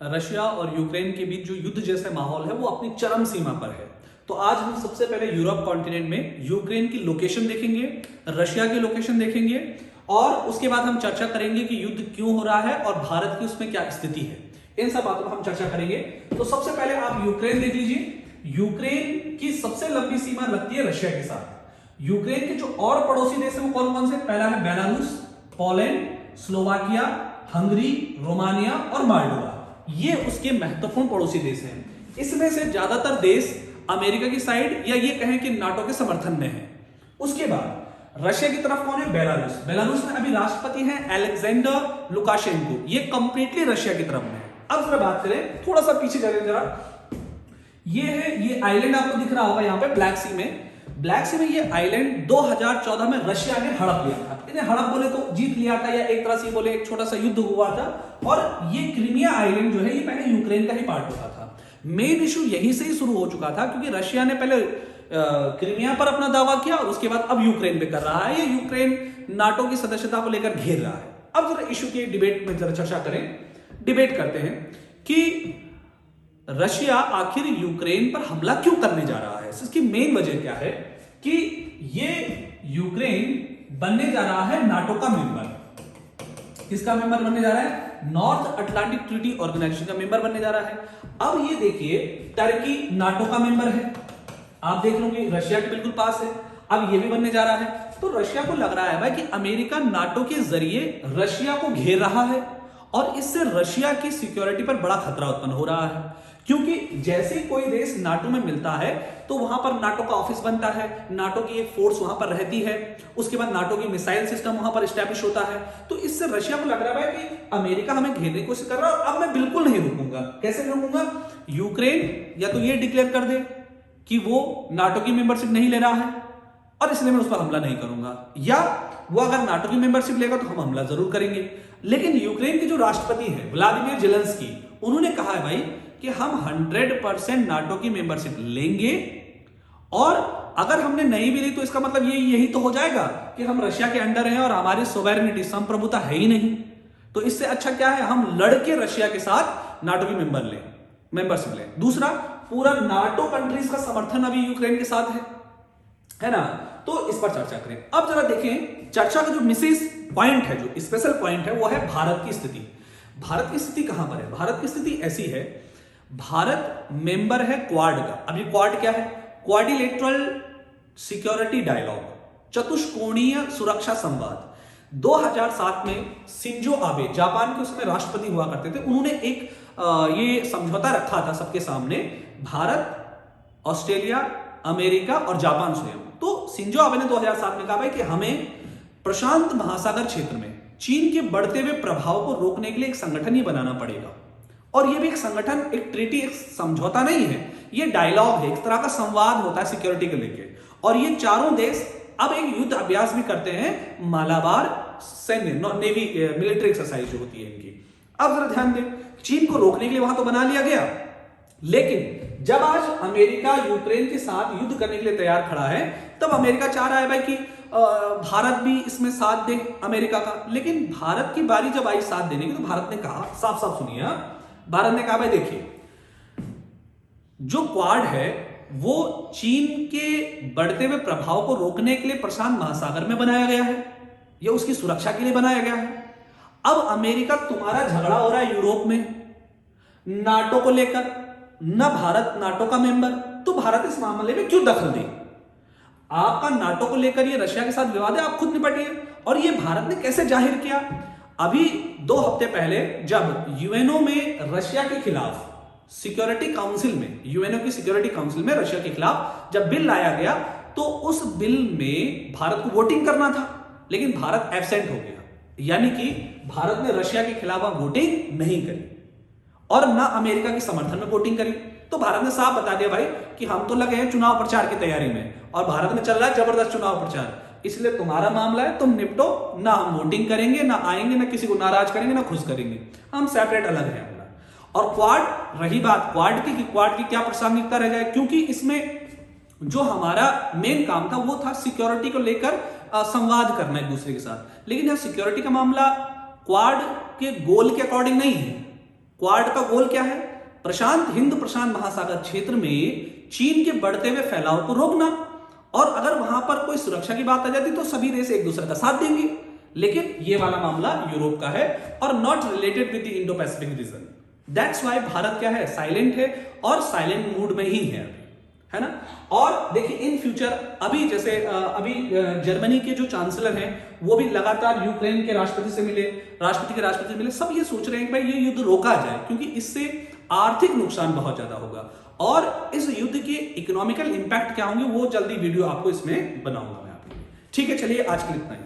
Russia और Ukraine के बीच जो युद्ध जैसे माहौल है वो अपनी चरम सीमा पर है। तो आज हम सबसे पहले यूरोप कॉन्टिनेंट में यूक्रेन की लोकेशन देखेंगे, रशिया की लोकेशन देखेंगे और उसके बाद हम चर्चा करेंगे कि युद्ध क्यों हो रहा है और भारत की उसमें क्या स्थिति है। इन सब बातों पर हम चर्चा करेंगे। तो सबसे पहले आप यूक्रेन देख लीजिए। यूक्रेन की सबसे लंबी सीमा लगती है रशिया के साथ। यूक्रेन के जो और पड़ोसी देश है वो कौन कौन से? पहला है Belarus, Poland, Slovakia, Hungary, Romania और माल्डोवा। ये उसके महत्वपूर्ण पड़ोसी देश हैं। इसमें से ज्यादातर देश अमेरिका की साइड या ये कहें कि नाटो के समर्थन में है। उसके बाद रशिया की तरफ कौन है? बेलारूस। बेलारूस में अभी राष्ट्रपति हैं अलेक्जेंडर लुकाशेंको। ये कंप्लीटली रशिया की तरफ में है। अब जरा बात करें, थोड़ा सा पीछे चले जरा। ये है, ये आइलैंड आपको दिख रहा होगा यहाँ पे ब्लैक सी में। ब्लैक सी में ये आइलैंड 2014 में रशिया ने हड़प लिया था। इन्हें हड़प बोले तो जीत लिया था, या एक तरह से बोले एक छोटा सा युद्ध हुआ था। और ये क्रीमिया आइलैंड जो है ये पहले यूक्रेन का ही पार्ट होता था। मेन इशू यहीं से ही शुरू हो चुका था, क्योंकि रशिया ने पहले क्रीमिया पर अपना दावा किया और उसके बाद अब यूक्रेन पे कर रहा है। ये यूक्रेन नाटो की सदस्यता को लेकर घेर रहा है। अब जरा इशू की डिबेट में जरा चर्चा करें, डिबेट करते हैं कि रशिया आखिर यूक्रेन पर हमला क्यों करने जा रहा है। इसकी मेन वजह क्या है कि ये यूक्रेन बनने जा रहा है नाटो का मेंबर। किसका मेंबर बनने जा रहा है? नॉर्थ अटलांटिक ट्रीटी ऑर्गेनाइजेशन का मेंबर बनने जा रहा है। अब ये देखिए, टर्की नाटो का मेंबर है। आप देख लोगे रशिया के बिल्कुल पास है। अब ये भी बनने जा रहा है। तो रशिया को लग रहा है भाई कि अमेरिका नाटो के जरिए रशिया को घेर रहा है और इससे रशिया की सिक्योरिटी पर बड़ा खतरा उत्पन्न हो रहा है। क्योंकि जैसे कोई देश नाटो में मिलता है तो वहां पर नाटो का ऑफिस बनता है, नाटो की एक फोर्स वहां पर रहती है, उसके बाद नाटो की मिसाइल सिस्टम वहां पर एस्टैब्लिश होता है। तो इससे रशिया को लग रहा है कि अमेरिका हमें घेरने की कोशिश कर रहा है और अब मैं बिल्कुल नहीं रुकूंगा। कैसे नहीं रुकूंगा? यूक्रेन या तो ये डिक्लेयर कर दे कि वो नाटो की मेंबरशिप नहीं ले रहा है और इसलिए मैं उस पर हमला नहीं करूंगा, या वो अगर नाटो की मेंबरशिप लेगा तो हम हमला जरूर करेंगे। लेकिन यूक्रेन के जो राष्ट्रपति हैं व्लादिमीर जेलेंस्की, उन्होंने कहा है भाई कि हम 100% नाटो की मेंबरशिप लेंगे और अगर हमने नहीं भी ली तो इसका मतलब यही तो हो जाएगा कि हम रशिया के अंडर हैं और हमारी सोवेरेनिटी, संप्रभुता है ही नहीं। तो इससे अच्छा क्या है, हम लड़के रशिया के साथ नाटो की मेंबरशिप लें। दूसरा, पूरा नाटो कंट्रीज का समर्थन अभी यूक्रेन के साथ है ना। तो इस पर चर्चा करें। अब जरा देखें, चर्चा का जो मिसेस पॉइंट है, जो स्पेशल पॉइंट है, वो है भारत की स्थिति। भारत की स्थिति कहां पर है? भारत की स्थिति ऐसी है, भारत मेंबर है क्वाड का। अभी क्वाड क्या है? क्वाड्रिलेटरल सिक्योरिटी डायलॉग, चतुष्कोणीय सुरक्षा संवाद। 2007 में शिंजो आबे, जापान के उसमें राष्ट्रपति हुआ करते थे, उन्होंने एक ये समझौता रखा था सबके सामने, भारत, ऑस्ट्रेलिया, अमेरिका और जापान स्वयं। तो शिंजो आबे ने 2007 में कहा भाई कि हमें प्रशांत महासागर क्षेत्र में चीन के बढ़ते हुए प्रभाव को रोकने के लिए एक संगठन ही बनाना पड़ेगा। और ये भी एक संगठन, एक ट्रीटी, एक समझौता नहीं है, ये डायलॉग है, एक तरह का संवाद होता है सिक्योरिटी को लेके। और ये चारों देश अब एक युद्ध अभ्यास भी करते हैं, मालाबार सैन्य नेवी मिलिट्री एक्सरसाइज जो होती है इनकी। अब जरा ध्यान दें, चीन को रोकने के लिए वहां तो बना लिया गया, लेकिन जब आज अमेरिका यूक्रेन के साथ युद्ध करने के लिए तैयार खड़ा है, तब अमेरिका चाह रहा है भाई कि भारत भी इसमें साथ दे अमेरिका का। लेकिन भारत की बारी जब आई साथ देने की, तो भारत ने कहा, साफ साफ सुनिए, भारत ने कहा भाई देखिए, जो क्वाड है वो चीन के बढ़ते हुए प्रभाव को रोकने के लिए प्रशांत महासागर में बनाया गया है, या उसकी सुरक्षा के लिए बनाया गया है। अब अमेरिका, तुम्हारा झगड़ा हो रहा है यूरोप में नाटो को लेकर, न भारत नाटो का मेंबर, तो भारत इस मामले में क्यों दखल दे? आपका नाटो को लेकर ये रशिया के साथ विवाद है, आप खुद निपटिए। और ये भारत ने कैसे जाहिर किया? अभी 2 हफ्ते पहले जब यूएनओ में रशिया के खिलाफ सिक्योरिटी काउंसिल में, यूएनओ की सिक्योरिटी काउंसिल में रशिया के खिलाफ जब बिल लाया गया, तो उस बिल में भारत को वोटिंग करना था, लेकिन भारत एब्सेंट हो गया। यानी कि भारत ने रशिया के खिलाफ वोटिंग नहीं करी और ना अमेरिका के समर्थन में वोटिंग करी। तो भारत ने साफ बता दिया भाई कि हम तो लगे हैं चुनाव प्रचार की तैयारी में, और भारत में चल रहा है जबरदस्त चुनाव प्रचार, इसलिए तुम्हारा मामला है, तुम निपटो, ना हम वोटिंग करेंगे, ना आएंगे, ना किसी को नाराज करेंगे, ना खुश करेंगे, हम सेपरेट अलग हैं। और क्वाड, रही बात क्वाड की, क्वाड की क्या प्रासंगिकता रह जाए, क्योंकि इसमें जो हमारा मेन काम था वो था सिक्योरिटी को लेकर संवाद करना एक दूसरे के साथ। लेकिन यह सिक्योरिटी का मामला क्वाड के गोल के अकॉर्डिंग नहीं है, क्वाड का गोल क्या है? प्रशांत हिंद प्रशांत महासागर क्षेत्र में चीन के बढ़ते हुए फैलाव को रोकना, और अगर वहां पर कोई सुरक्षा की बात आ जाती तो सभी देश एक दूसरे का साथ देंगे। लेकिन ये वाला मामला यूरोप का है और not related with the Indo Pacific region. That's why Bharat क्या है? साइलेंट है और साइलेंट मूड में ही है ना। और देखिए इन फ्यूचर अभी जैसे अभी जर्मनी के जो चांसलर हैं वो भी लगातार यूक्रेन के राष्ट्रपति से मिले, सब ये सोच रहे हैं कि भाई ये युद्ध रोका जाए, क्योंकि इससे आर्थिक नुकसान बहुत ज्यादा होगा और इस युद्ध के इकोनॉमिकल इंपैक्ट क्या होंगे वो जल्दी वीडियो आपको इसमें बनाऊंगा मैं आपके लिए। ठीक है, चलिए आज के लिए इतना ही।